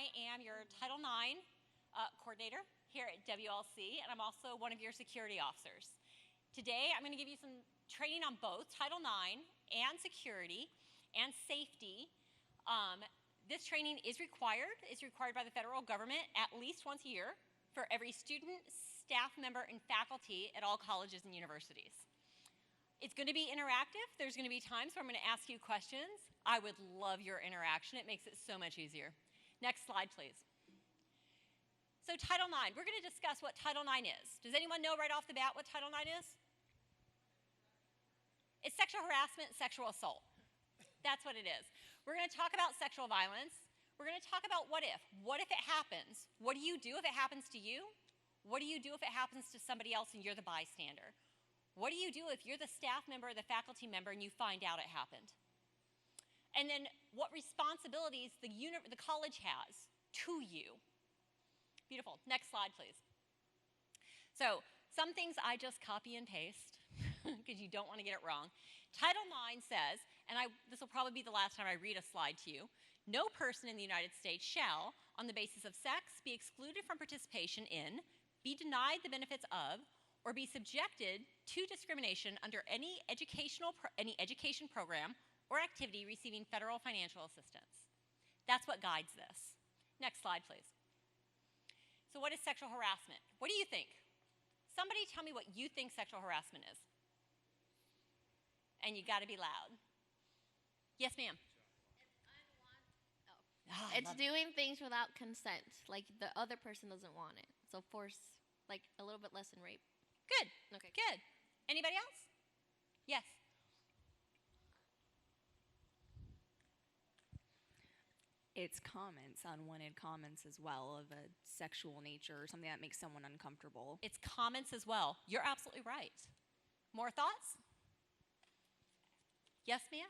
I am your Title IX coordinator here at WLC, and I'm also one of your security officers. Today, I'm going to give you some training on both Title IX and security and safety. This training is required. It's required by the federal government at least once a year for every student, staff member, and faculty at all colleges and universities. It's going to be interactive. There's going to be times where I'm going to ask you questions. I would love your interaction. It makes it so much easier. Next slide, please. So Title IX, we're going to discuss what Title IX is. Does anyone know right off the bat what Title IX is? It's sexual harassment, sexual assault. That's what it is. We're going to talk about sexual violence. We're going to talk about what if. What if it happens? What do you do if it happens to you? What do you do if it happens to somebody else and you're the bystander? What do you do if you're the staff member or the faculty member and you find out it happened? And then what responsibilities the college has to you. Beautiful. Next slide, please. So some things I just copy and paste because you don't want to get it wrong. Title IX says, and this will probably be the last time I read a slide to you, no person in the United States shall, on the basis of sex, be excluded from participation in, be denied the benefits of, or be subjected to discrimination under any education program or activity receiving federal financial assistance. That's what guides this. Next slide, please. So what is sexual harassment? What do you think? Somebody tell me what you think sexual harassment is. And you got to be loud. Yes, ma'am. It's doing things without consent, like the other person doesn't want it. So force, like a little bit less than rape. Good. Okay. Good. Anybody else? Yes. It's comments, unwanted comments as well of a sexual nature or something that makes someone uncomfortable. It's comments as well. You're absolutely right. More thoughts? Yes, ma'am.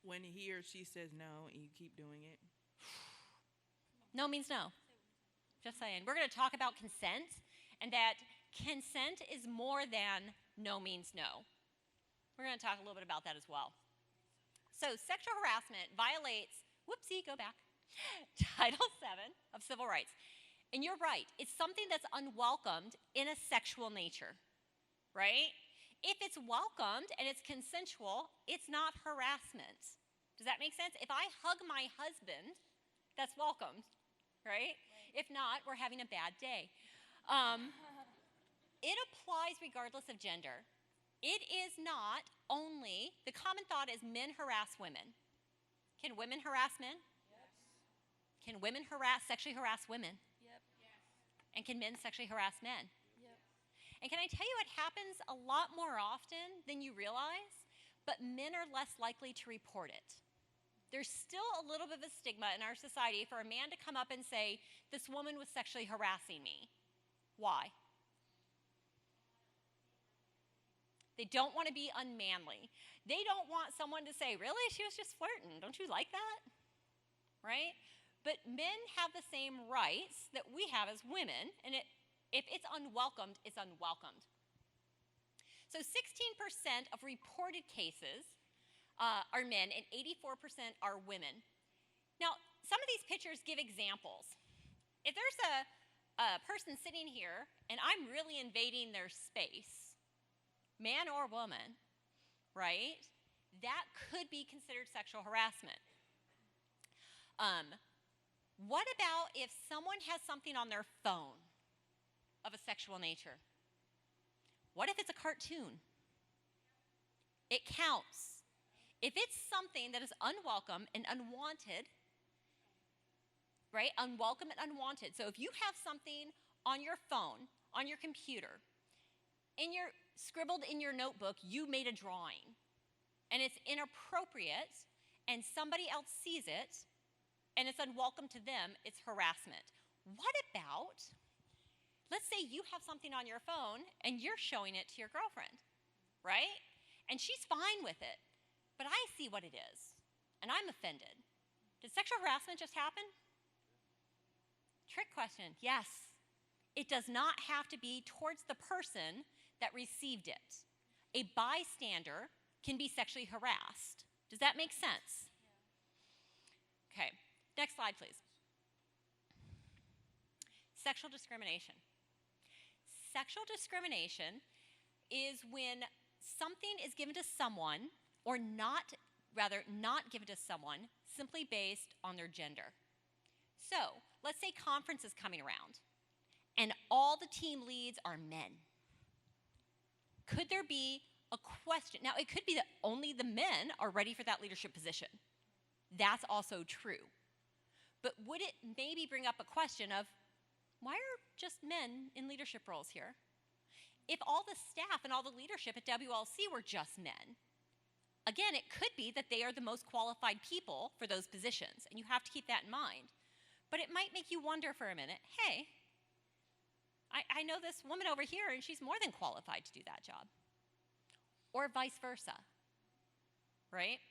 When he or she says no and you keep doing it. No means no. Just saying. We're going to talk about consent and that consent is more than no means no. We're going to talk a little bit about that as well. So sexual harassment violates, go back, Title VII of Civil Rights. And you're right. It's something that's unwelcomed in a sexual nature, right? If it's welcomed and it's consensual, it's not harassment. Does that make sense? If I hug my husband, that's welcomed, right? If not, we're having a bad day. It applies regardless of gender. It is not only, the common thought is men harass women. Can women harass men? Yes. Can women sexually harass women? Yep. Yes. And can men sexually harass men? Yep. And can I tell you, it happens a lot more often than you realize, but men are less likely to report it. There's still a little bit of a stigma in our society for a man to come up and say, this woman was sexually harassing me. Why? They don't want to be unmanly. They don't want someone to say, really, she was just flirting. Don't you like that? Right? But men have the same rights that we have as women, and if it's unwelcomed, it's unwelcomed. So 16% of reported cases are men, and 84% are women. Now, some of these pictures give examples. If there's a person sitting here, and I'm really invading their space, man or woman, right? That could be considered sexual harassment. What about if someone has something on their phone of a sexual nature? What if it's a cartoon? It counts. If it's something that is unwelcome and unwanted, right? Unwelcome and unwanted. So if you have something on your phone, on your computer, scribbled in your notebook, you made a drawing, and it's inappropriate, and somebody else sees it, and it's unwelcome to them, it's harassment. What about, let's say you have something on your phone, and you're showing it to your girlfriend, right? And she's fine with it, but I see what it is, and I'm offended. Did sexual harassment just happen? Trick question, yes. It does not have to be towards the person that received it. A bystander can be sexually harassed. Does that make sense? Okay, next slide, please. Sexual discrimination. Sexual discrimination is when something is given to someone or not given to someone simply based on their gender. So, let's say conference is coming around and all the team leads are men. Could there be a question? Now, it could be that only the men are ready for that leadership position. That's also true. But would it maybe bring up a question of, why are just men in leadership roles here? If all the staff and all the leadership at WLC were just men, again, it could be that they are the most qualified people for those positions, and you have to keep that in mind. But it might make you wonder for a minute, hey, I know this woman over here, and she's more than qualified to do that job. Or vice versa, right?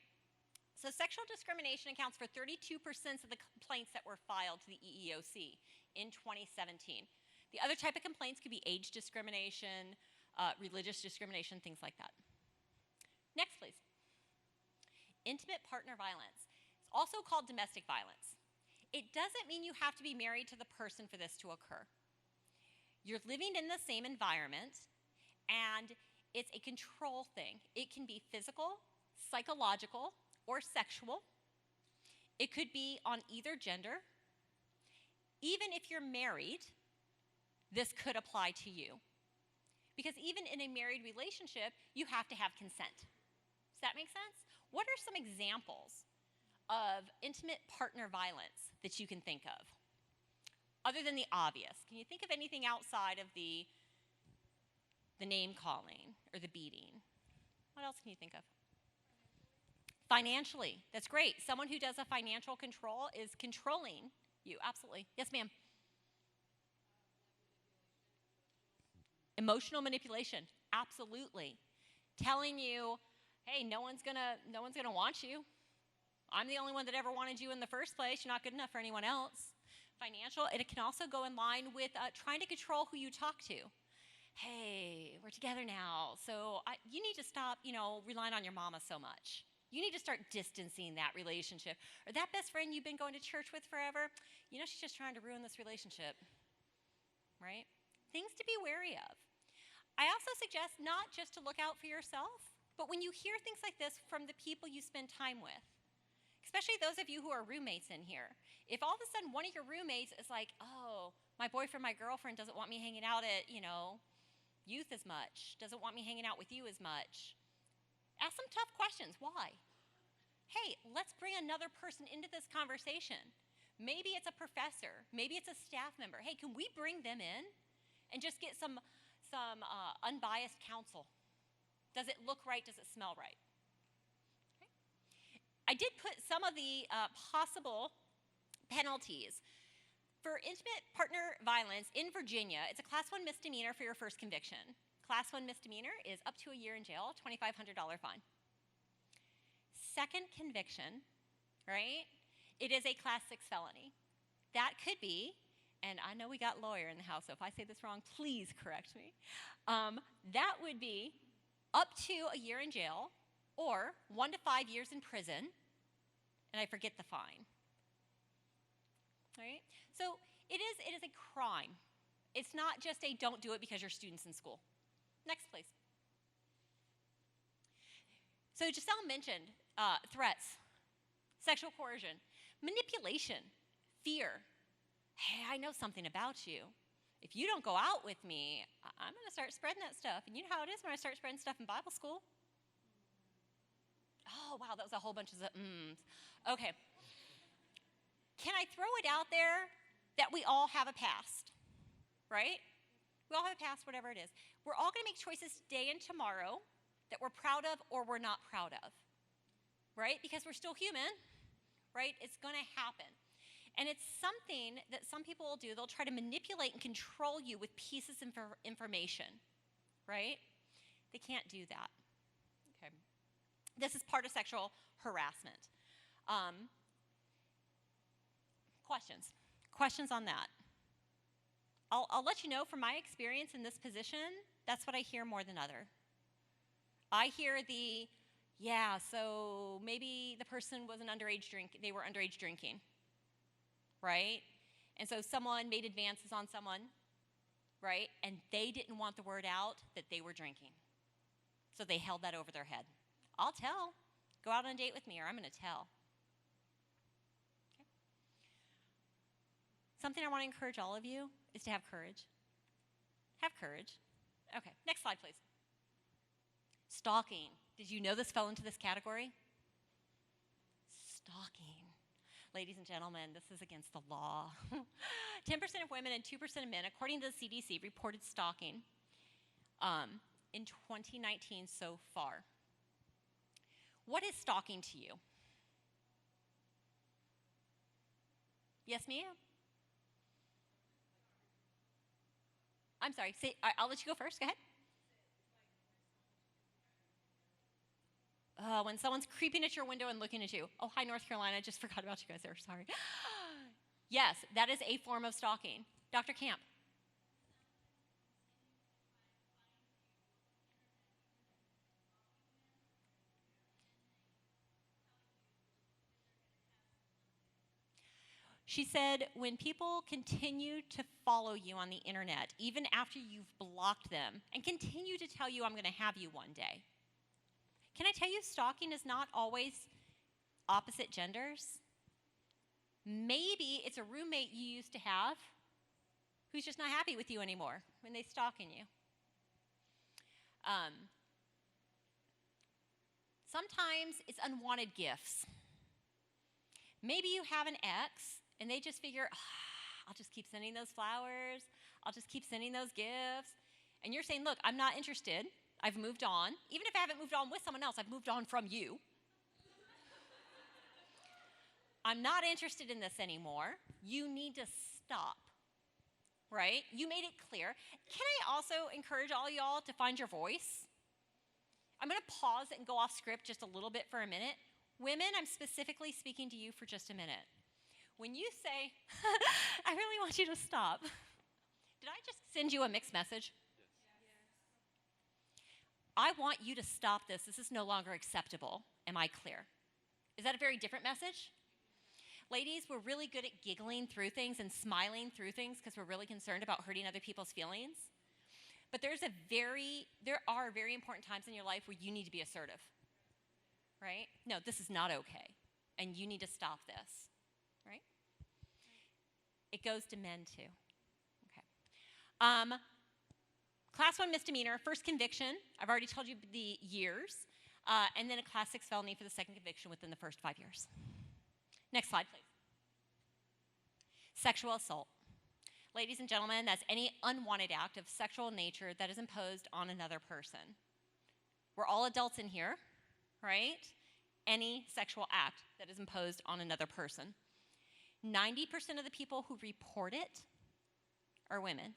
So sexual discrimination accounts for 32% of the complaints that were filed to the EEOC in 2017. The other type of complaints could be age discrimination, religious discrimination, things like that. Next, please. Intimate partner violence. It's also called domestic violence. It doesn't mean you have to be married to the person for this to occur. You're living in the same environment, and it's a control thing. It can be physical, psychological, or sexual. It could be on either gender. Even if you're married, this could apply to you. Because even in a married relationship, you have to have consent. Does that make sense? What are some examples of intimate partner violence that you can think of? Other than the obvious, can you think of anything outside of the name calling or the beating? What else can you think of? Financially, that's great. Someone who does a financial control is controlling you, absolutely. Yes, ma'am. Emotional manipulation, absolutely. Telling you, hey, no one's gonna want you. I'm the only one that ever wanted you in the first place. You're not good enough for anyone else. Financial, and it can also go in line with trying to control who you talk to. Hey, we're together now, so you need to stop, relying on your mama so much. You need to start distancing that relationship. Or that best friend you've been going to church with forever, she's just trying to ruin this relationship, right? Things to be wary of. I also suggest not just to look out for yourself, but when you hear things like this from the people you spend time with, especially those of you who are roommates in here. If all of a sudden one of your roommates is like, oh, my boyfriend, my girlfriend doesn't want me hanging out at, youth as much, doesn't want me hanging out with you as much, ask some tough questions. Why? Hey, let's bring another person into this conversation. Maybe it's a professor. Maybe it's a staff member. Hey, can we bring them in and just get some unbiased counsel? Does it look right? Does it smell right? Okay. I did put some of the possible penalties. For intimate partner violence in Virginia, it's a Class 1 misdemeanor for your first conviction. Class 1 misdemeanor is up to a year in jail, $2,500 fine. Second conviction, right? It is a Class 6 felony. That could be, and I know we got lawyer in the house, so if I say this wrong, please correct me. That would be up to a year in jail or 1 to 5 years in prison, and I forget the fine. Right? So it is a crime. It's not just a don't do it because you're students in school. Next, please. So Giselle mentioned threats, sexual coercion, manipulation, fear. Hey, I know something about you. If you don't go out with me, I'm going to start spreading that stuff. And you know how it is when I start spreading stuff in Bible school? Oh, wow, that was a whole bunch of mms. Okay. Can I throw it out there that we all have a past, right? We all have a past, whatever it is. We're all going to make choices today and tomorrow that we're proud of or we're not proud of, right? Because we're still human, right? It's going to happen. And it's something that some people will do. They'll try to manipulate and control you with pieces of information, right? They can't do that, okay? This is part of sexual harassment. Questions on that? I'll let you know from my experience in this position, that's what I hear more than other. I hear the, Yeah, so maybe the person was they were underage drinking, right? And so someone made advances on someone, right? And they didn't want the word out that they were drinking. So they held that over their head. I'll tell. Go out on a date with me, or I'm going to tell. Okay. Something I want to encourage all of you is to have courage. Have courage. Okay, next slide, please. Stalking. Did you know this fell into this category? Stalking. Ladies and gentlemen, this is against the law. 10% of women and 2% of men, according to the CDC, reported stalking in 2019 so far. What is stalking to you? Yes, ma'am? I'm sorry. I'll let you go first. Go ahead. When someone's creeping at your window and looking at you. Oh, hi, North Carolina. I just forgot about you guys there. Sorry. Yes, that is a form of stalking. Dr. Camp. She said, when people continue to follow you on the internet, even after you've blocked them, and continue to tell you, I'm going to have you one day. Can I tell you, stalking is not always opposite genders? Maybe it's a roommate you used to have who's just not happy with you anymore when they're stalking you. Sometimes it's unwanted gifts. Maybe you have an ex and they just figure, I'll just keep sending those flowers. I'll just keep sending those gifts. And you're saying, look, I'm not interested. I've moved on. Even if I haven't moved on with someone else, I've moved on from you. I'm not interested in this anymore. You need to stop, right? You made it clear. Can I also encourage all y'all to find your voice? I'm going to pause and go off script just a little bit for a minute. Women, I'm specifically speaking to you for just a minute. When you say, I really want you to stop, did I just send you a mixed message? I want you to stop this. This is no longer acceptable. Am I clear? Is that a very different message? Ladies, we're really good at giggling through things and smiling through things because we're really concerned about hurting other people's feelings. But there are very important times in your life where you need to be assertive, right? No, this is not okay, and you need to stop this, right? It goes to men too. Okay. Class 1 misdemeanor, first conviction. I've already told you the years, and then a Class 6 felony for the second conviction within the first 5 years. Next slide, please. Sexual assault. Ladies and gentlemen, that's any unwanted act of sexual nature that is imposed on another person. We're all adults in here, right? Any sexual act that is imposed on another person. 90% of the people who report it are women.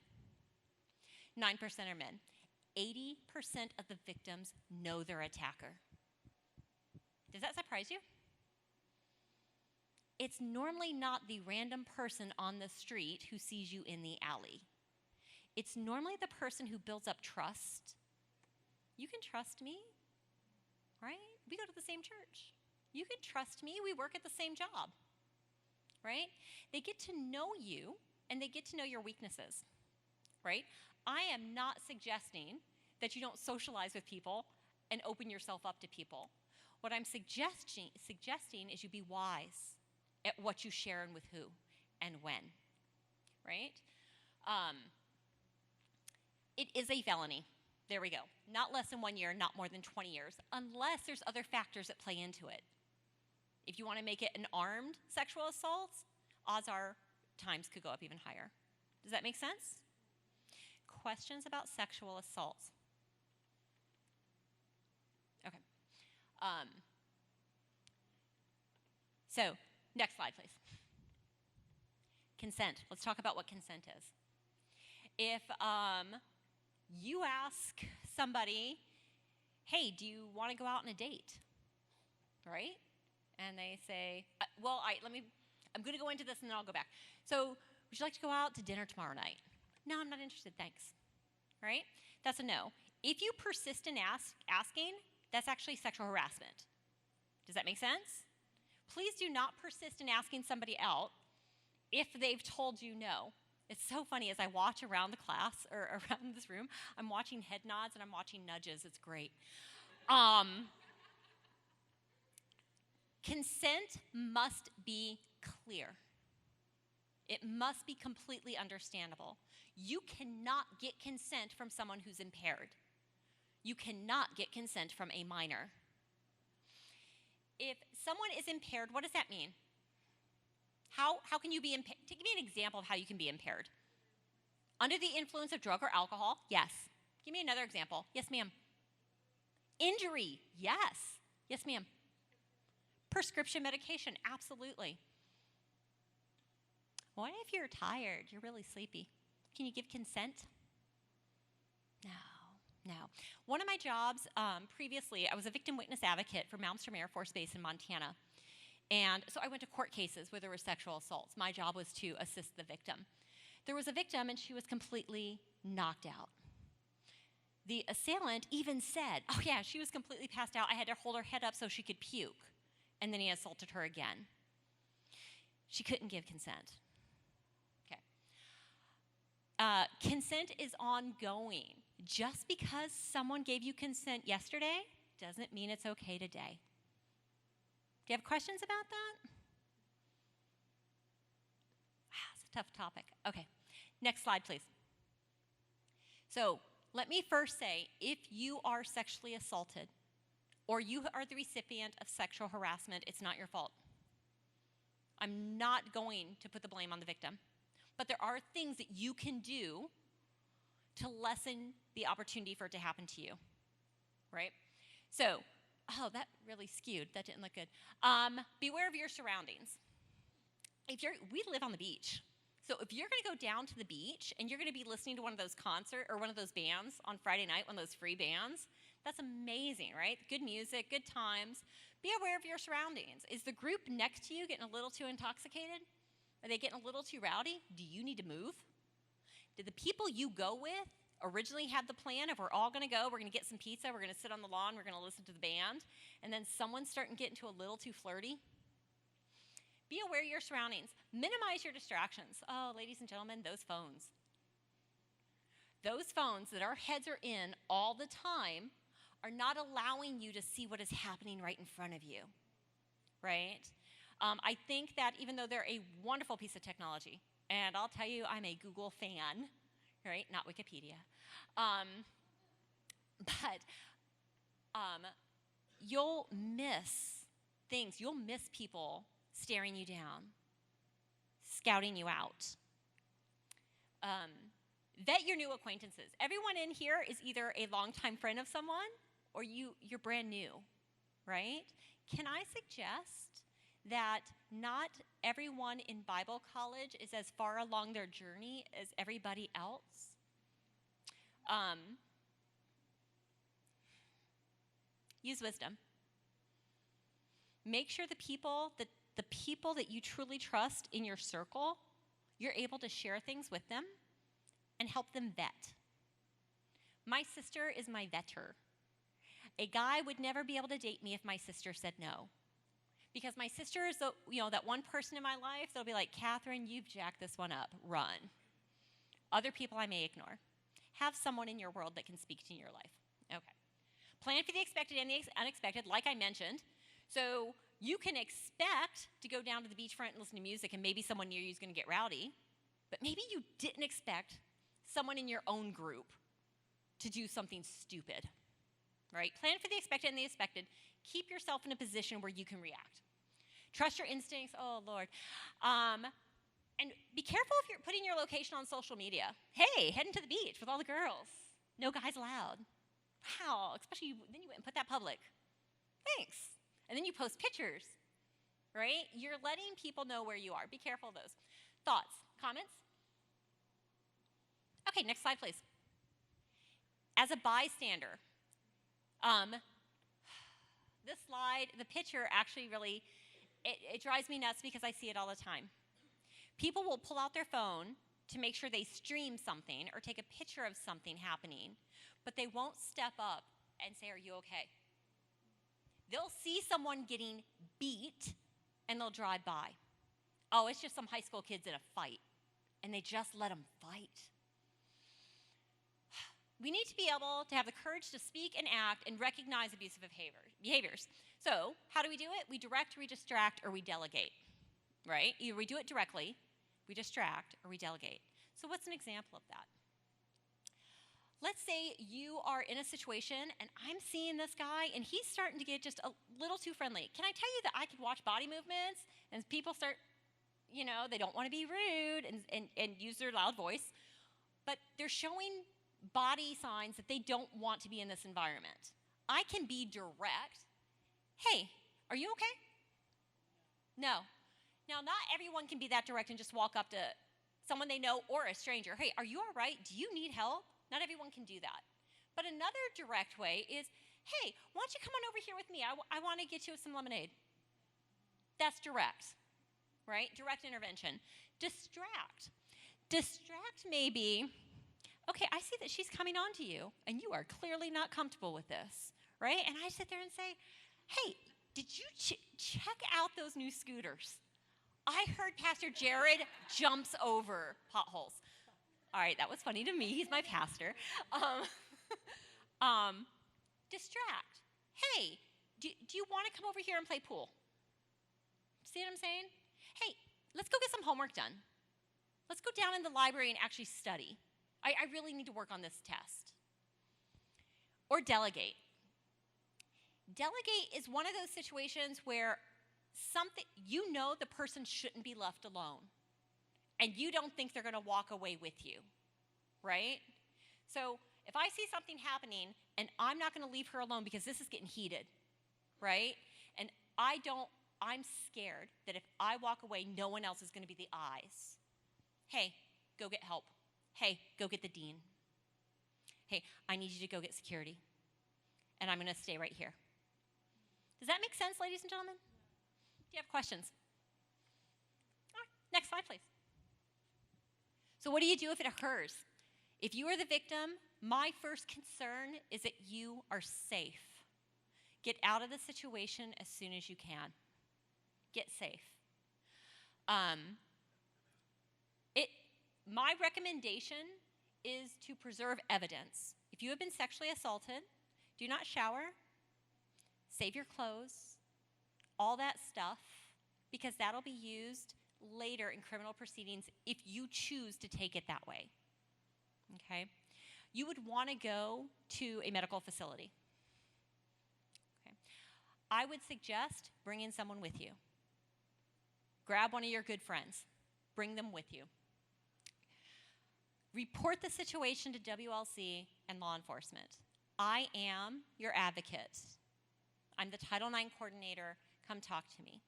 9% are men. 80% of the victims know their attacker. Does that surprise you? It's normally not the random person on the street who sees you in the alley. It's normally the person who builds up trust. You can trust me, right? We go to the same church. You can trust me. We work at the same job, right? They get to know you, and they get to know your weaknesses, right? I am not suggesting that you don't socialize with people and open yourself up to people. What I'm suggesting is you be wise at what you share and with who and when, right? It is a felony. There we go. Not less than 1 year, not more than 20 years, unless there's other factors that play into it. If you want to make it an armed sexual assault, odds are times could go up even higher. Does that make sense? Questions about sexual assaults? Okay. So, next slide, please. Consent. Let's talk about what consent is. If you ask somebody, hey, do you want to go out on a date? Right? And they say, I'm going to go into this and then I'll go back. So, would you like to go out to dinner tomorrow night? No, I'm not interested, thanks. Right? That's a no. If you persist in asking, that's actually sexual harassment. Does that make sense? Please do not persist in asking somebody out if they've told you no. It's so funny as I watch around the class or around this room, I'm watching head nods and I'm watching nudges. It's great. Consent must be clear. It must be completely understandable. You cannot get consent from someone who's impaired. You cannot get consent from a minor. If someone is impaired, what does that mean? How can you be impaired? Give me an example of how you can be impaired. Under the influence of drug or alcohol? Yes. Give me another example. Yes, ma'am. Injury? Yes. Yes, ma'am. Prescription medication? Absolutely. What if you're tired? You're really sleepy. Can you give consent? No. One of my jobs previously, I was a victim witness advocate for Malmstrom Air Force Base in Montana. And so I went to court cases where there were sexual assaults. My job was to assist the victim. There was a victim and she was completely knocked out. The assailant even said, oh yeah, she was completely passed out. I had to hold her head up so she could puke. And then he assaulted her again. She couldn't give consent. Okay. Consent is ongoing. Just because someone gave you consent yesterday doesn't mean it's okay today. Do you have questions about that? Wow, it's a tough topic. Okay, next slide, please. So let me first say, if you are sexually assaulted or you are the recipient of sexual harassment, it's not your fault. I'm not going to put the blame on the victim, but there are things that you can do to lessen the opportunity for it to happen to you, right? So, oh, that really skewed. That didn't look good. Beware of your surroundings. We live on the beach. So if you're going to go down to the beach and you're going to be listening to one of those concerts or one of those bands on Friday night, one of those free bands, that's amazing, right? Good music, good times. Be aware of your surroundings. Is the group next to you getting a little too intoxicated? Are they getting a little too rowdy? Do you need to move? Did the people you go with originally have the plan of we're all going to go, we're going to get some pizza, we're going to sit on the lawn, we're going to listen to the band, and then someone's starting to get into a little too flirty? Be aware of your surroundings. Minimize your distractions. Oh, ladies and gentlemen, those phones. Those phones that our heads are in all the time are not allowing you to see what is happening right in front of you, right? I think that even though they're a wonderful piece of technology, and I'll tell you, I'm a Google fan, right? Not Wikipedia. But you'll miss things. You'll miss people staring you down, scouting you out. Vet your new acquaintances. Everyone in here is either a longtime friend of someone or you're brand new, right? Can I suggest that not everyone in Bible college is as far along their journey as everybody else? Use wisdom. Make sure the people that you truly trust in your circle, you're able to share things with them and help them vet. My sister is my vetter. A guy would never be able to date me if my sister said no. Because my sister is that one person in my life that'll be like, Catherine, you've jacked this one up, run. Other people I may ignore. Have someone in your world that can speak to your life. Okay. Plan for the expected and the unexpected, like I mentioned. So you can expect to go down to the beachfront and listen to music, and maybe someone near you is going to get rowdy, but maybe you didn't expect someone in your own group to do something stupid, right? Plan for the expected and the expected. Keep yourself in a position where you can react. Trust your instincts. Oh, Lord. And be careful if you're putting your location on social media. Hey, heading to the beach with all the girls. No guys allowed. Wow, especially then you went and put that public. Thanks. And then you post pictures, right? You're letting people know where you are. Be careful of those. Thoughts, comments? Okay, next slide, please. As a bystander, this slide, the picture actually really, it drives me nuts because I see it all the time. People will pull out their phone to make sure they stream something or take a picture of something happening, but they won't step up and say, are you okay? They'll see someone getting beat and they'll drive by. Oh, it's just some high school kids in a fight. And they just let them fight. We need to be able to have the courage to speak and act and recognize abusive behaviors. So, how do we do it? We direct, we distract, or we delegate, right? Either we do it directly, we distract, or we delegate. So, what's an example of that? Let's say you are in a situation and I'm seeing this guy and he's starting to get just a little too friendly. Can I tell you that I could watch body movements and people start, they don't want to be rude and use their loud voice, but they're showing body signs that they don't want to be in this environment. I can be direct. Hey, are you okay? No. Now, not everyone can be that direct and just walk up to someone they know or a stranger. Hey, are you all right? Do you need help? Not everyone can do that. But another direct way is, hey, why don't you come on over here with me? I want to get you some lemonade. That's direct, right? Direct intervention. Distract. Distract may be, okay, I see that she's coming on to you, and you are clearly not comfortable with this, right? And I sit there and say, hey, did you check out those new scooters? I heard Pastor Jared jumps over potholes. All right, that was funny to me. He's my pastor. Distract. Hey, do you want to come over here and play pool? See what I'm saying? Hey, let's go get some homework done. Let's go down in the library and actually study. I really need to work on this test. Or delegate. Delegate is one of those situations where the person shouldn't be left alone. And you don't think they're going to walk away with you, right? So if I see something happening and I'm not going to leave her alone because this is getting heated, right? And I'm scared that if I walk away, no one else is going to be the eyes. Hey, go get help. Hey, go get the dean. Hey, I need you to go get security. And I'm going to stay right here. Does that make sense, ladies and gentlemen? Do you have questions? All right, next slide, please. So what do you do if it occurs? If you are the victim, my first concern is that you are safe. Get out of the situation as soon as you can. Get safe. My recommendation is to preserve evidence. If you have been sexually assaulted, do not shower, save your clothes, all that stuff, because that'll be used later in criminal proceedings if you choose to take it that way. Okay? You would want to go to a medical facility. Okay? I would suggest bringing someone with you. Grab one of your good friends. Bring them with you. Report the situation to WLC and law enforcement. I am your advocate. I'm the Title IX coordinator. Come talk to me.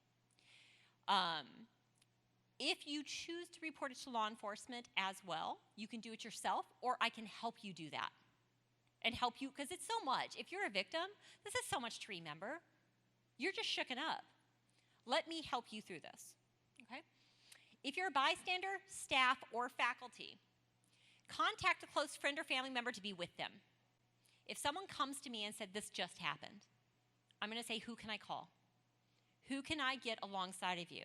If you choose to report it to law enforcement as well, you can do it yourself, or I can help you do that. And help you, because it's so much. If you're a victim, this is so much to remember. You're just shooken up. Let me help you through this, okay? If you're a bystander, staff, or faculty, contact a close friend or family member to be with them. If someone comes to me and said, this just happened, I'm going to say, who can I call? Who can I get alongside of you?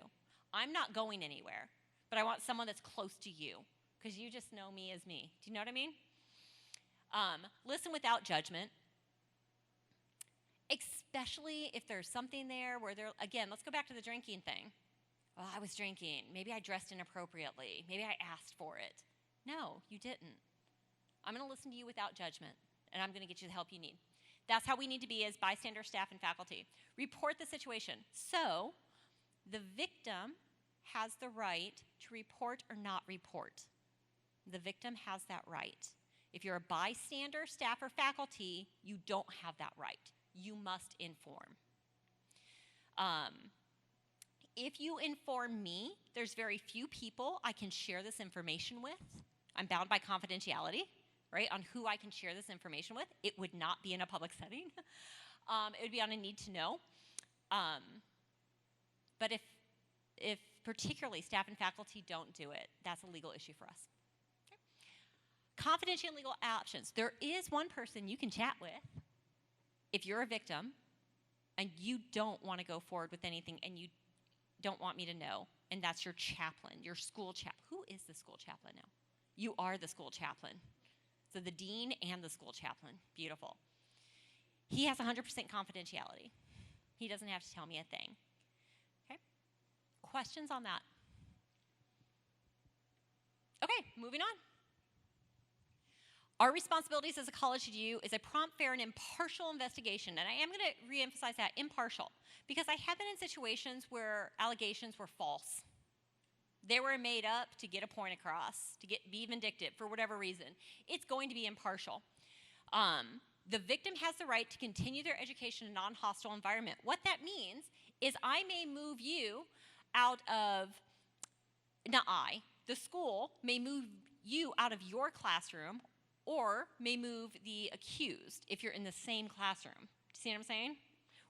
I'm not going anywhere, but I want someone that's close to you because you just know me as me. Do you know what I mean? Listen without judgment, especially if there's something there where again, let's go back to the drinking thing. Oh, I was drinking. Maybe I dressed inappropriately. Maybe I asked for it. No, you didn't. I'm going to listen to you without judgment, and I'm going to get you the help you need. That's how we need to be as bystander, staff, and faculty. Report the situation. So the victim has the right to report or not report. The victim has that right. If you're a bystander, staff, or faculty, you don't have that right. You must inform. If you inform me, there's very few people I can share this information with. I'm bound by confidentiality, right, on who I can share this information with. It would not be in a public setting. It would be on a need to know. But if particularly staff and faculty don't do it, that's a legal issue for us. Okay. Confidential and legal options. There is one person you can chat with if you're a victim and you don't want to go forward with anything, and you don't want me to know, and that's your chaplain, your school chaplain. Who is the school chaplain now? You are the school chaplain. So the dean and the school chaplain. Beautiful. He has 100% confidentiality. He doesn't have to tell me a thing. Okay? Questions on that? Okay, moving on. Our responsibilities as a college to do is a prompt, fair, and impartial investigation. And I am going to reemphasize that, impartial, because I have been in situations where allegations were false. They were made up to get a point across, to be vindictive for whatever reason. It's going to be impartial. The victim has the right to continue their education in a non-hostile environment. What that means is I may move you out of, the school may move you out of your classroom or may move the accused if you're in the same classroom. See what I'm saying?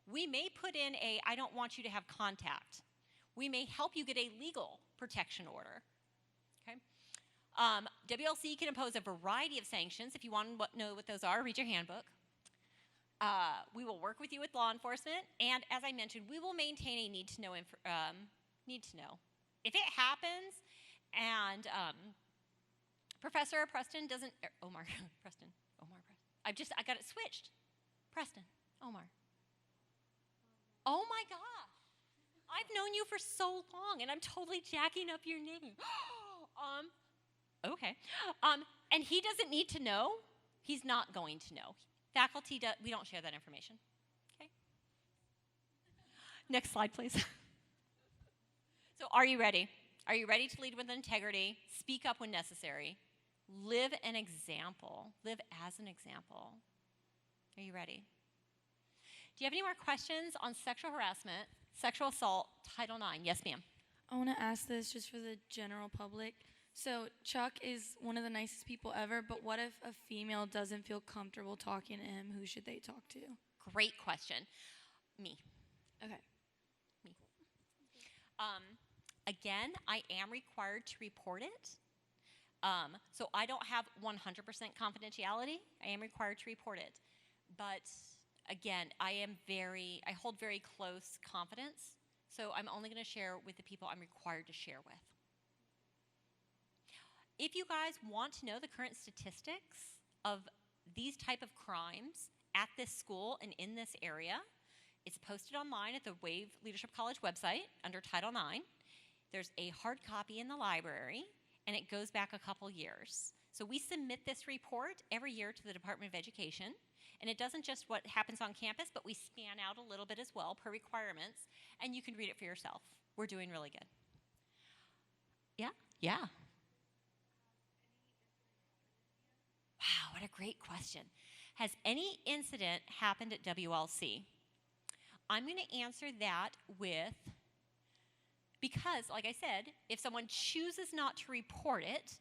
We may put in I don't want you to have contact. We may help you get a legal protection order. Okay? WLC can impose a variety of sanctions. If you want to know what those are, read your handbook. We will work with you with law enforcement, and as I mentioned, we will maintain a need to know. If it happens, and Professor Preston doesn't, Omar, Preston, I got it switched. Preston, Omar. Oh my gosh. I've known you for so long, and I'm totally jacking up your name. Okay. And he doesn't need to know. He's not going to know. Faculty, we don't share that information. Okay. Next slide, please. So are you ready? Are you ready to lead with integrity, speak up when necessary, live an example, live as an example? Are you ready? Do you have any more questions on sexual harassment, sexual assault, Title IX? Yes, ma'am. I want to ask this just for the general public. So Chuck is one of the nicest people ever, but what if a female doesn't feel comfortable talking to him? Who should they talk to? Great question. Me. Okay. Me. Again, I am required to report it. So I don't have 100% confidentiality. I am required to report it. But again, I hold very close confidence. So I'm only going to share with the people I'm required to share with. If you guys want to know the current statistics of these type of crimes at this school and in this area, it's posted online at the Wave Leadership College website under Title IX. There's a hard copy in the library, and it goes back a couple years. So we submit this report every year to the Department of Education, and it doesn't just what happens on campus, but we span out a little bit as well per requirements, and you can read it for yourself. We're doing really good. Yeah? Yeah. Wow, what a great question. Has any incident happened at WLC? I'm going to answer that with, because, like I said, if someone chooses not to report it,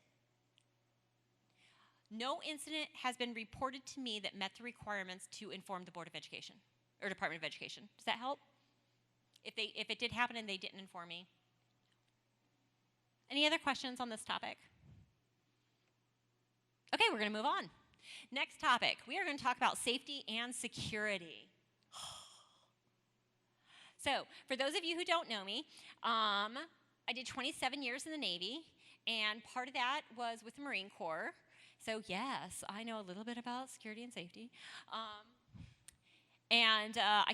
no incident has been reported to me that met the requirements to inform the Board of Education or Department of Education. Does that help? If it did happen and they didn't inform me. Any other questions on this topic? Okay, we're going to move on. Next topic, we are going to talk about safety and security. So, for those of you who don't know me, I did 27 years in the Navy, and part of that was with the Marine Corps. So, yes, I know a little bit about security and safety. I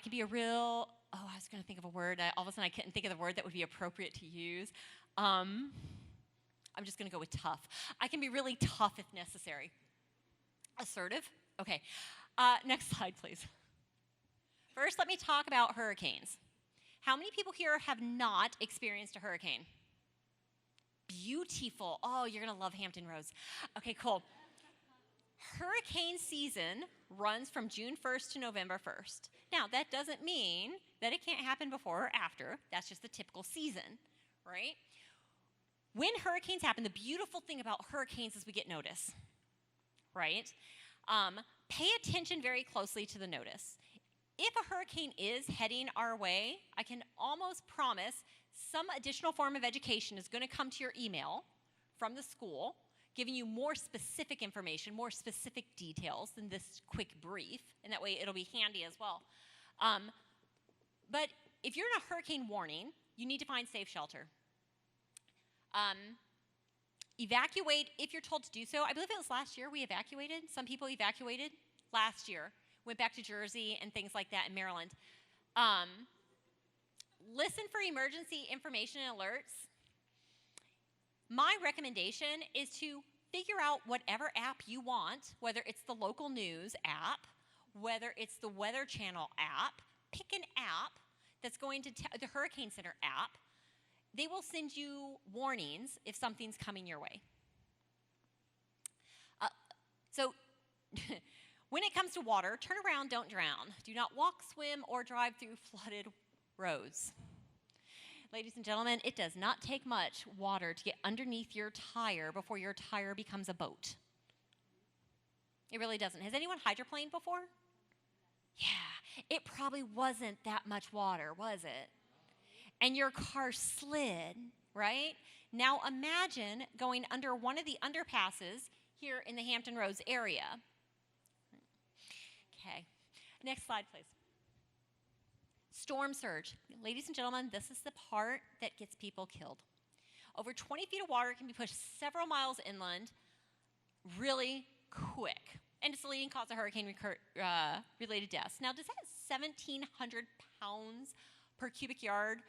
could be a real, I was going to think of a word. All of a sudden, I couldn't think of the word that would be appropriate to use. I'm just going to go with tough. I can be really tough if necessary. Assertive? Okay. Next slide, please. First, let me talk about hurricanes. How many people here have not experienced a hurricane? Beautiful. Oh, you're going to love Hampton Roads. Okay, cool. Hurricane season runs from June 1st to November 1st. Now, that doesn't mean that it can't happen before or after. That's just the typical season, right? When hurricanes happen, the beautiful thing about hurricanes is we get notice, right? Pay attention very closely to the notice. If a hurricane is heading our way, I can almost promise some additional form of education is going to come to your email from the school, giving you more specific information, more specific details than this quick brief, and that way it'll be handy as well. But if you're in a hurricane warning, you need to find safe shelter. Evacuate if you're told to do so. I believe it was last year we evacuated. Some people evacuated last year, went back to Jersey and things like that in Maryland. Listen for emergency information and alerts. My recommendation is to figure out whatever app you want, whether it's the local news app, whether it's the Weather Channel app. Pick an app that's going to the Hurricane Center app. They will send you warnings if something's coming your way. So when it comes to water, turn around, don't drown. Do not walk, swim, or drive through flooded roads. Ladies and gentlemen, it does not take much water to get underneath your tire before your tire becomes a boat. It really doesn't. Has anyone hydroplaned before? Yeah, it probably wasn't that much water, was it? And your car slid, right? Now imagine going under one of the underpasses here in the Hampton Roads area. Okay, next slide, please. Storm surge. Ladies and gentlemen, this is the part that gets people killed. Over 20 feet of water can be pushed several miles inland really quick. And it's the leading cause of hurricane-related deaths. Now, does that 1,700 pounds per cubic yard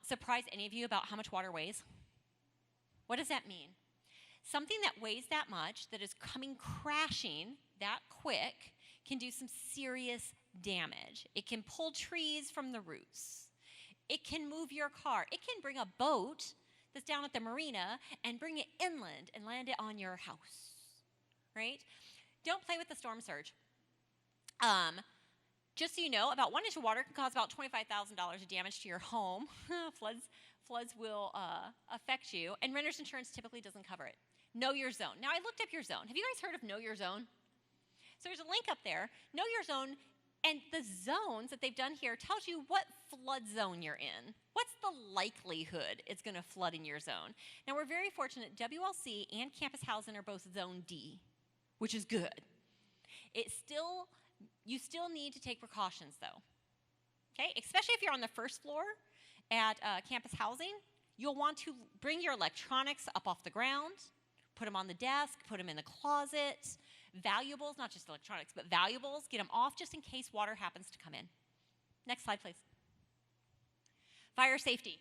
surprise any of you about how much water weighs? What does that mean? Something that weighs that much, that is coming crashing that quick, can do some serious damage. It can pull trees from the roots. It can move your car. It can bring a boat that's down at the marina and bring it inland and land it on your house, right? Don't play with the storm surge. Just so you know, about 1 inch of water can cause about $25,000 of damage to your home. Floods will affect you, and renter's insurance typically doesn't cover it. Know your zone. Now, I looked up your zone. Have you guys heard of Know Your Zone? So there's a link up there, Know Your Zone, and the zones that they've done here tells you what flood zone you're in. What's the likelihood it's going to flood in your zone? Now, we're very fortunate. WLC and Campus Housing are both Zone D, which is good. You still need to take precautions, though. Okay, especially if you're on the first floor at Campus Housing, you'll want to bring your electronics up off the ground, put them on the desk, put them in the closet. Valuables, not just electronics, but valuables, get them off just in case water happens to come in. Next slide, please. Fire safety.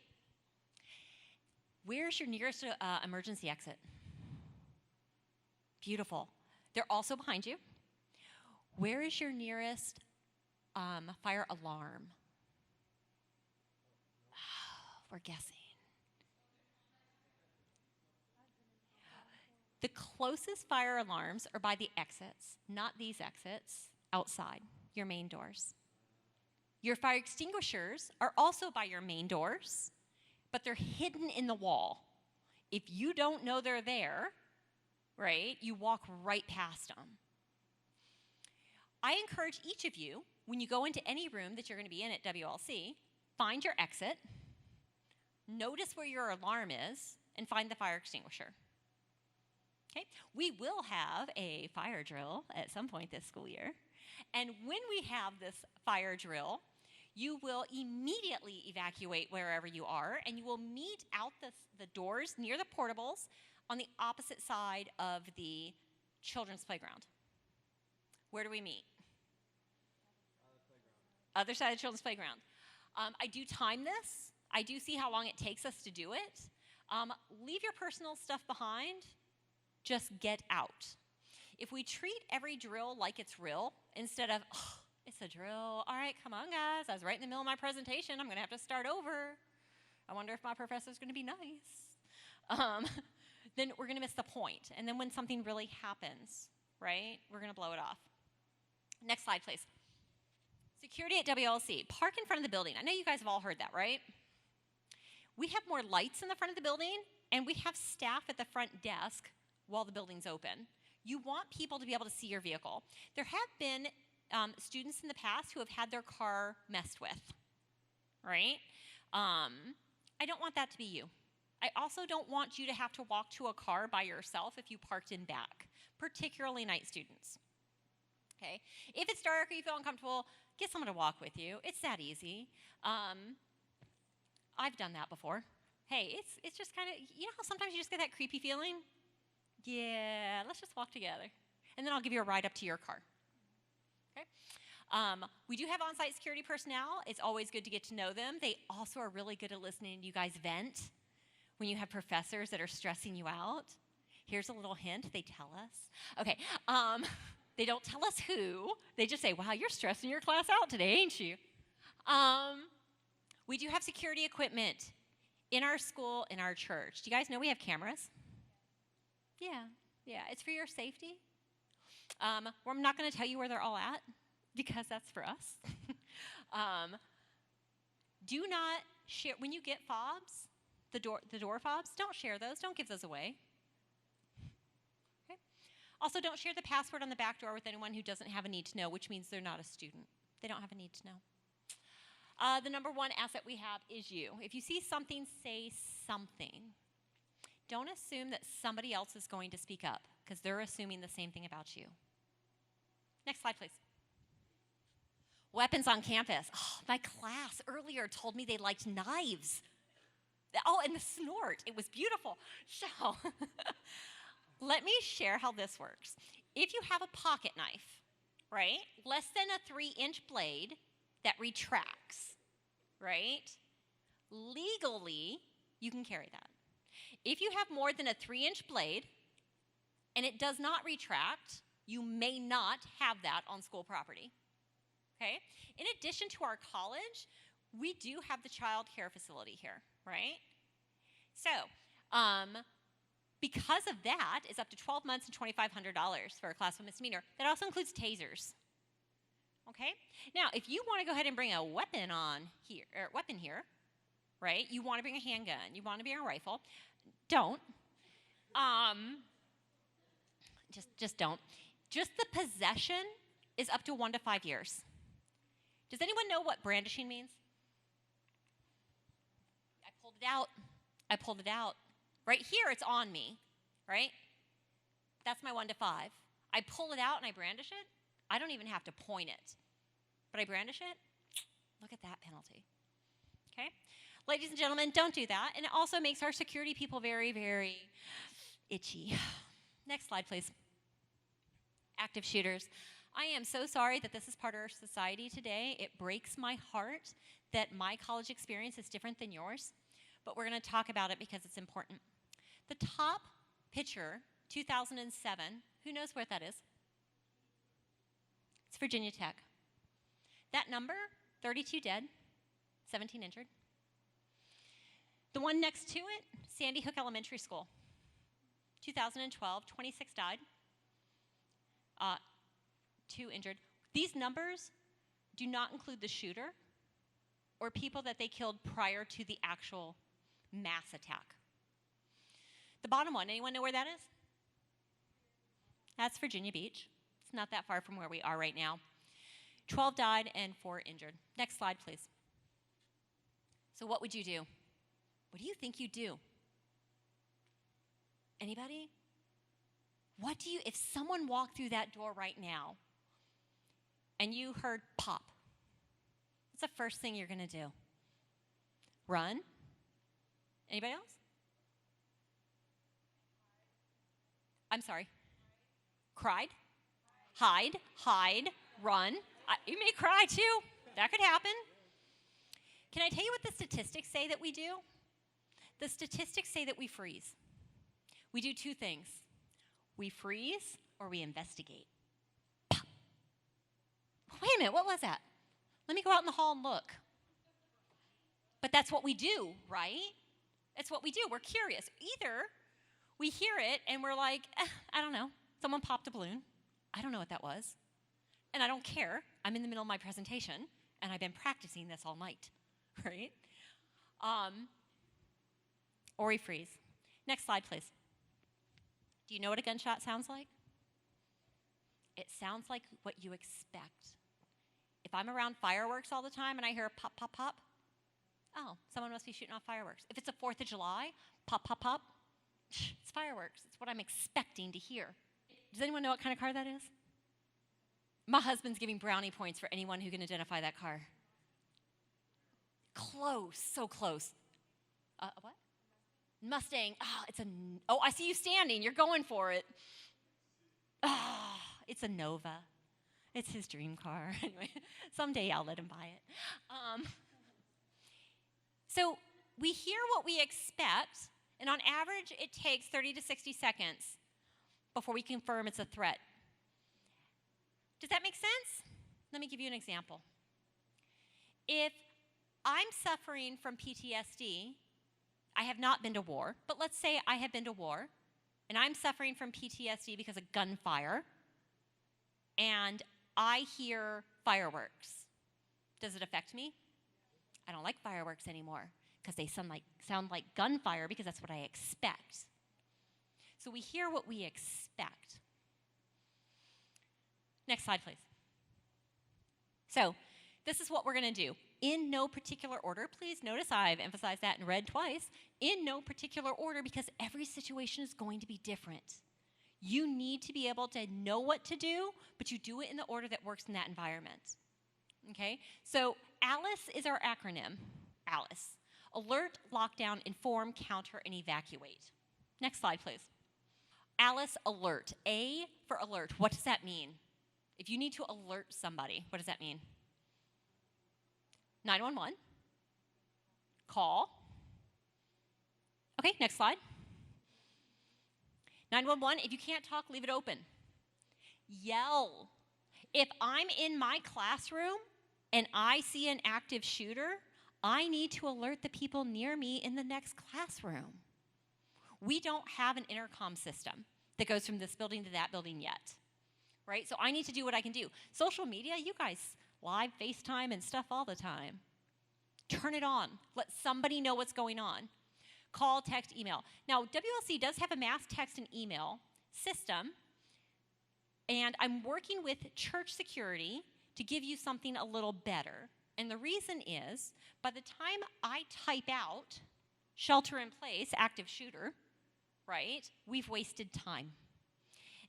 Where's your nearest emergency exit? Beautiful. They're also behind you. Where is your nearest fire alarm? We're guessing. The closest fire alarms are by the exits, not these exits, outside your main doors. Your fire extinguishers are also by your main doors, but they're hidden in the wall. If you don't know they're there, right, you walk right past them. I encourage each of you, when you go into any room that you're going to be in at WLC, find your exit, notice where your alarm is, and find the fire extinguisher. Okay? We will have a fire drill at some point this school year. And when we have this fire drill, you will immediately evacuate wherever you are, and you will meet out the doors near the portables on the opposite side of the children's playground. Where do we meet? Other side of the children's playground. I do time this. I do see how long it takes us to do it. Leave your personal stuff behind. Just get out. If we treat every drill like it's real, instead of, oh, it's a drill. All right, come on, guys. I was right in the middle of my presentation. I'm going to have to start over. I wonder if my professor's going to be nice. Then we're going to miss the point. And then when something really happens, right, we're going to blow it off. Next slide, please. Security at WLC. Park in front of the building. I know you guys have all heard that, right? We have more lights in the front of the building, and we have staff at the front desk while the building's open. You want people to be able to see your vehicle. There have been students in the past who have had their car messed with, right? I don't want that to be you. I also don't want you to have to walk to a car by yourself if you parked in back, particularly night students. Okay? If it's dark or you feel uncomfortable, get someone to walk with you. It's that easy. I've done that before. Hey, it's just kind of, you know how sometimes you just get that creepy feeling? Yeah, let's just walk together. And then I'll give you a ride up to your car. Okay? We do have on-site security personnel. It's always good to get to know them. They also are really good at listening to you guys vent when you have professors that are stressing you out. Here's a little hint. They tell us. Okay. They don't tell us who. They just say, wow, you're stressing your class out today, ain't you? We do have security equipment in our school, in our church. Do you guys know we have cameras? Yeah. It's for your safety. I'm not going to tell you where they're all at because that's for us. Do not share, when you get fobs, the door fobs, don't share those. Don't give those away. Okay? Also, don't share the password on the back door with anyone who doesn't have a need to know, which means they're not a student. They don't have a need to know. The number one asset we have is you. If you see something, say something. Don't assume that somebody else is going to speak up because they're assuming the same thing about you. Next slide, please. Weapons on campus. Oh, my class earlier told me they liked knives. Oh, and the snort. It was beautiful. So let me share how this works. If you have a pocket knife, right, less than a 3-inch blade that retracts, right, legally, you can carry that. If you have more than a 3-inch blade and it does not retract, you may not have that on school property. Okay? In addition to our college, we do have the child care facility here, right? So, because of that, it's up to 12 months and $2,500 for a class 1 misdemeanor. That also includes tasers. Okay? Now, if you want to go ahead and bring a weapon here, right? You want to bring a handgun, you want to bring a rifle, don't. Just don't. Just the possession is up to 1 to 5 years. Does anyone know what brandishing means? I pulled it out. Right here, it's on me, right? That's my 1 to 5. I pull it out and I brandish it. I don't even have to point it. But I brandish it. Look at that penalty. Okay? Ladies and gentlemen, don't do that. And it also makes our security people very, very itchy. Next slide, please. Active shooters. I am so sorry that this is part of our society today. It breaks my heart that my college experience is different than yours. But we're going to talk about it because it's important. The top picture, 2007, who knows where that is? It's Virginia Tech. That number, 32 dead, 17 injured. The one next to it, Sandy Hook Elementary School. 2012, 26 died, 2 injured. These numbers do not include the shooter or people that they killed prior to the actual mass attack. The bottom one, anyone know where that is? That's Virginia Beach. It's not that far from where we are right now. 12 died and 4 injured. Next slide, please. So what would you do? What do you think you'd do? Anybody? If someone walked through that door right now and you heard pop, what's the first thing you're going to do? Run? Anybody else? I'm sorry. Cried? Hide, run. You may cry too. That could happen. Can I tell you what the statistics say that we do? The statistics say that we freeze. We do 2 things. We freeze or we investigate. Pop. Wait a minute, what was that? Let me go out in the hall and look. But that's what we do, right? That's what we do. We're curious. Either we hear it and we're like, I don't know. Someone popped a balloon. I don't know what that was. And I don't care. I'm in the middle of my presentation and I've been practicing this all night, right? Or we freeze. Next slide, please. Do you know what a gunshot sounds like? It sounds like what you expect. If I'm around fireworks all the time and I hear a pop, pop, pop, oh, someone must be shooting off fireworks. If it's a 4th of July, pop, pop, pop, it's fireworks. It's what I'm expecting to hear. Does anyone know what kind of car that is? My husband's giving brownie points for anyone who can identify that car. Close, so close. What? Mustang. Oh, I see you standing. You're going for it. It's a Nova. It's his dream car. Anyway, someday I'll let him buy it. So we hear what we expect, and on average, it takes 30 to 60 seconds before we confirm it's a threat. Does that make sense? Let me give you an example. If I'm suffering from PTSD, I have not been to war, but let's say I have been to war, and I'm suffering from PTSD because of gunfire, and I hear fireworks. Does it affect me? I don't like fireworks anymore because they sound like gunfire because that's what I expect. So we hear what we expect. Next slide, please. So this is what we're going to do. In no particular order, please notice I've emphasized that in red twice. In no particular order because every situation is going to be different. You need to be able to know what to do, but you do it in the order that works in that environment. Okay? So ALICE is our acronym. ALICE. Alert, lockdown, inform, counter, and evacuate. Next slide, please. ALICE alert. A for alert. What does that mean? If you need to alert somebody, what does that mean? 911. Call. Okay, next slide. 911, if you can't talk, leave it open. Yell. If I'm in my classroom and I see an active shooter, I need to alert the people near me in the next classroom. We don't have an intercom system that goes from this building to that building yet, right? So I need to do what I can do. Social media, you guys live FaceTime and stuff all the time. Turn it on. Let somebody know what's going on. Call, text, email. Now, WLC does have a mass text and email system, and I'm working with church security to give you something a little better. And the reason is, by the time I type out shelter in place, active shooter, right, we've wasted time.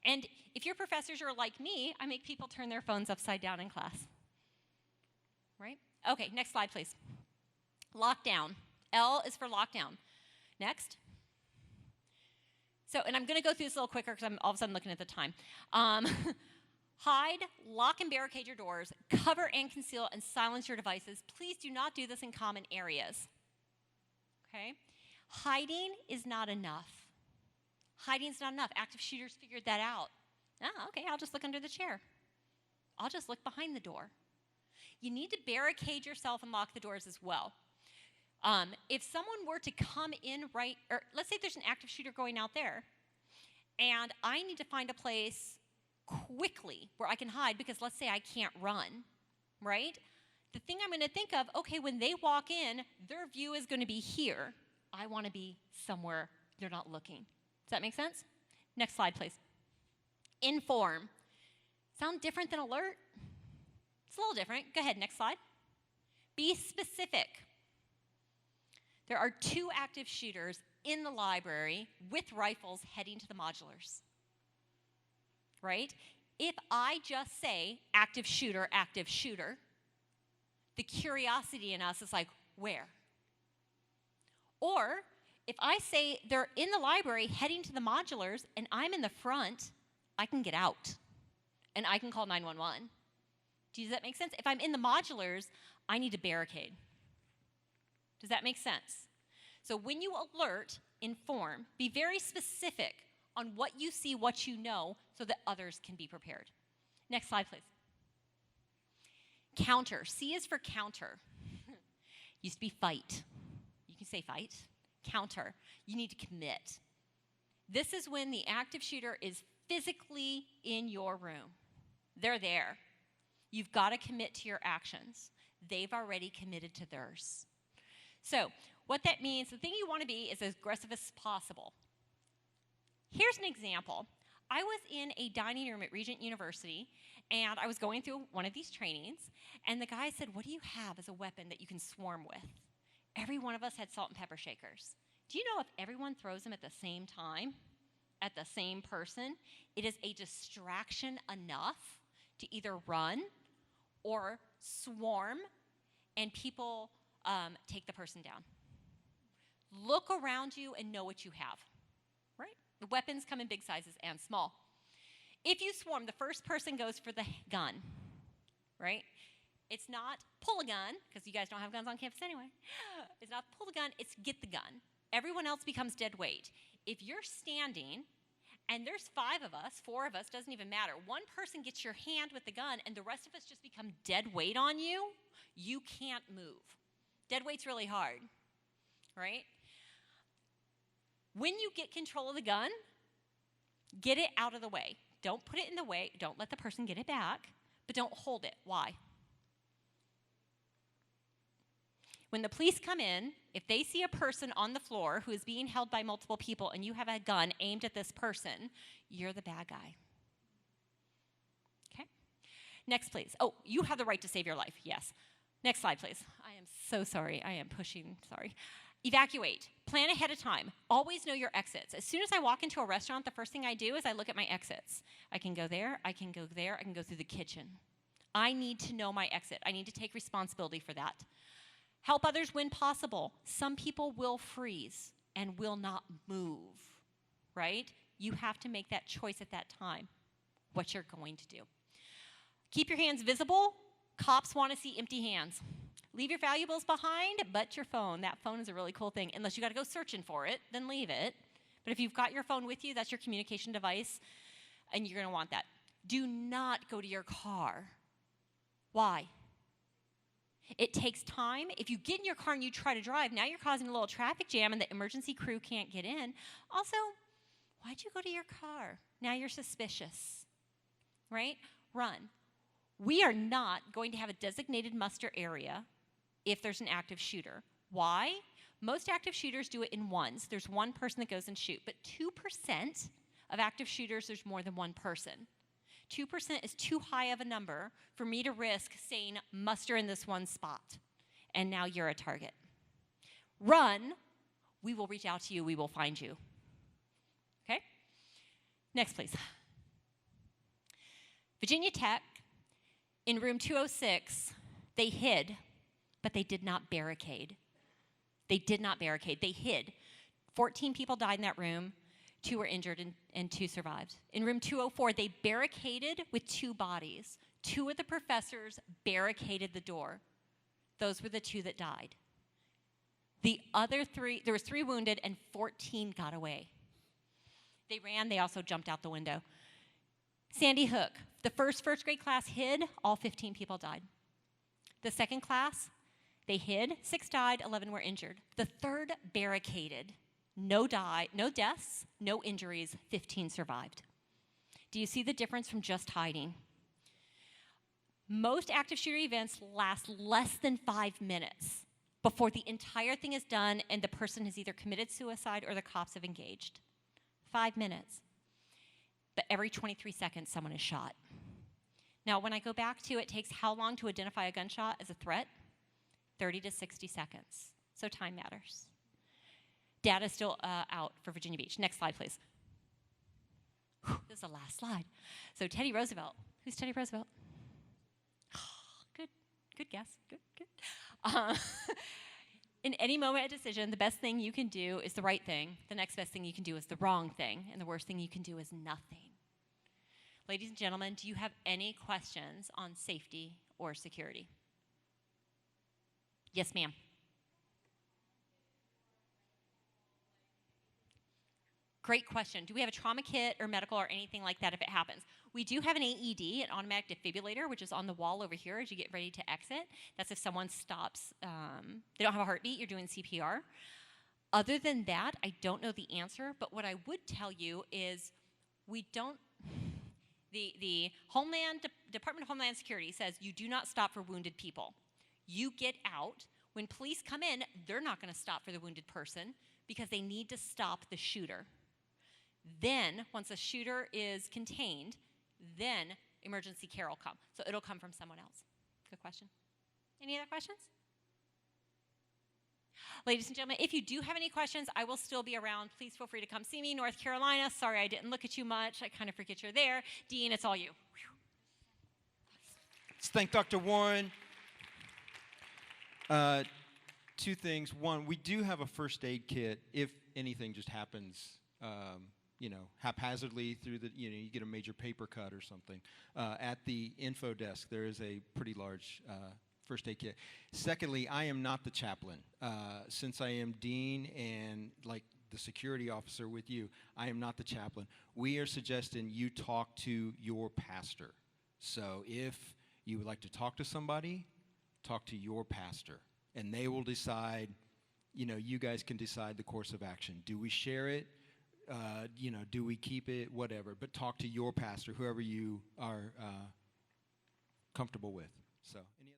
And if your professors are like me, I make people turn their phones upside down in class, right? Okay, next slide, please. Lockdown. L is for lockdown. Next. So, and I'm going to go through this a little quicker because I'm all of a sudden looking at the time. Hide, lock and barricade your doors, cover and conceal, and silence your devices. Please do not do this in common areas. Okay? Hiding is not enough. Hiding is not enough. Active shooters figured that out. Okay, I'll just look under the chair. I'll just look behind the door. You need to barricade yourself and lock the doors as well. If someone were to come in or let's say there's an active shooter going out there, and I need to find a place quickly where I can hide because let's say I can't run, right? The thing I'm going to think of, okay, when they walk in, their view is going to be here. I want to be somewhere they're not looking. Does that make sense? Next slide, please. Inform. Sound different than alert? It's a little different. Go ahead, next slide. Be specific. There are 2 active shooters in the library with rifles heading to the modulars, right? If I just say active shooter, the curiosity in us is like, where? Or if I say they're in the library heading to the modulars and I'm in the front, I can get out and I can call 911. Does that make sense? If I'm in the modulars, I need to barricade. Does that make sense? So when you alert, inform, be very specific on what you see, what you know, so that others can be prepared. Next slide, please. Counter. C is for counter. Used to be fight. You can say fight. Counter. You need to commit. This is when the active shooter is physically in your room. They're there. You've got to commit to your actions. They've already committed to theirs. So what that means, the thing you want to be is as aggressive as possible. Here's an example. I was in a dining room at Regent University, and I was going through one of these trainings, and the guy said, what do you have as a weapon that you can swarm with? Every one of us had salt and pepper shakers. Do you know if everyone throws them at the same time, at the same person, it is a distraction enough to either run or swarm and people take the person down. Look around you and know what you have, right? The weapons come in big sizes and small. If you swarm, the first person goes for the gun, right? It's not pull a gun, because you guys don't have guns on campus anyway. It's not pull the gun, it's get the gun. Everyone else becomes dead weight. If you're standing and there's 5 of us, 4 of us, doesn't even matter. One person gets your hand with the gun and the rest of us just become dead weight on you, you can't move. Dead weight's really hard, right? When you get control of the gun, get it out of the way. Don't put it in the way. Don't let the person get it back, but don't hold it. Why? When the police come in, if they see a person on the floor who is being held by multiple people and you have a gun aimed at this person, you're the bad guy. Okay? Next, please. Oh, you have the right to save your life. Yes. Next slide, please. I am so sorry. I am pushing. Sorry. Evacuate. Plan ahead of time. Always know your exits. As soon as I walk into a restaurant, the first thing I do is I look at my exits. I can go there. I can go there. I can go through the kitchen. I need to know my exit. I need to take responsibility for that. Help others when possible. Some people will freeze and will not move, right? You have to make that choice at that time, what you're going to do. Keep your hands visible. Cops want to see empty hands. Leave your valuables behind, but your phone. That phone is a really cool thing. Unless you got to go searching for it, then leave it. But if you've got your phone with you, that's your communication device, and you're going to want that. Do not go to your car. Why? It takes time. If you get in your car and you try to drive, now you're causing a little traffic jam and the emergency crew can't get in. Also, why'd you go to your car? Now you're suspicious, right? Run. We are not going to have a designated muster area if there's an active shooter. Why? Most active shooters do it in ones. There's one person that goes and shoot, but 2% of active shooters, there's more than one person. 2% is too high of a number for me to risk saying muster in this one spot, and now you're a target. Run, we will reach out to you, we will find you. Okay? Next, please. Virginia Tech, in room 206, they hid, but they did not barricade. They did not barricade, they hid. 14 people died in that room. 2 were injured and 2 survived. In room 204, they barricaded with 2 bodies. 2 of the professors barricaded the door. Those were the 2 that died. The other 3, there was 3 wounded and 14 got away. They ran, they also jumped out the window. Sandy Hook, the first grade class hid, all 15 people died. The second class, they hid, 6 died, 11 were injured. The third barricaded. No deaths, no injuries, 15 survived. Do you see the difference from just hiding? Most active shooter events last less than 5 minutes before the entire thing is done and the person has either committed suicide or the cops have engaged. 5 minutes. But every 23 seconds, someone is shot. Now, when I go back to it takes how long to identify a gunshot as a threat? 30 to 60 seconds. So time matters. Data is still out for Virginia Beach. Next slide, please. Whew, this is the last slide. So Teddy Roosevelt. Who's Teddy Roosevelt? Good guess. Good. In any moment of decision, the best thing you can do is the right thing. The next best thing you can do is the wrong thing. And the worst thing you can do is nothing. Ladies and gentlemen, do you have any questions on safety or security? Yes, ma'am. Great question. Do we have a trauma kit or medical or anything like that if it happens? We do have an AED, an automatic defibrillator, which is on the wall over here as you get ready to exit. That's if someone stops, they don't have a heartbeat, you're doing CPR. Other than that, I don't know the answer, but what I would tell you is we don't, the Department of Homeland Security says you do not stop for wounded people. You get out. When police come in, they're not going to stop for the wounded person because they need to stop the shooter. Then, once the shooter is contained, then emergency care will come. So it'll come from someone else. Good question. Any other questions? Ladies and gentlemen, if you do have any questions, I will still be around. Please feel free to come see me. North Carolina, sorry I didn't look at you much. I kind of forget you're there. Dean, it's all you. Whew. Let's thank Dr. Warren. Two things. One, we do have a first aid kit if anything just happens, haphazardly through you get a major paper cut or something. At the info desk, there is a pretty large first aid kit. Secondly, I am not the chaplain. Since I am dean and like the security officer with you, I am not the chaplain. We are suggesting you talk to your pastor. So if you would like to talk to somebody, talk to your pastor. And they will decide, you guys can decide the course of action. Do we share it? Do we keep it? Whatever. But talk to your pastor, whoever you are comfortable with. So, any other?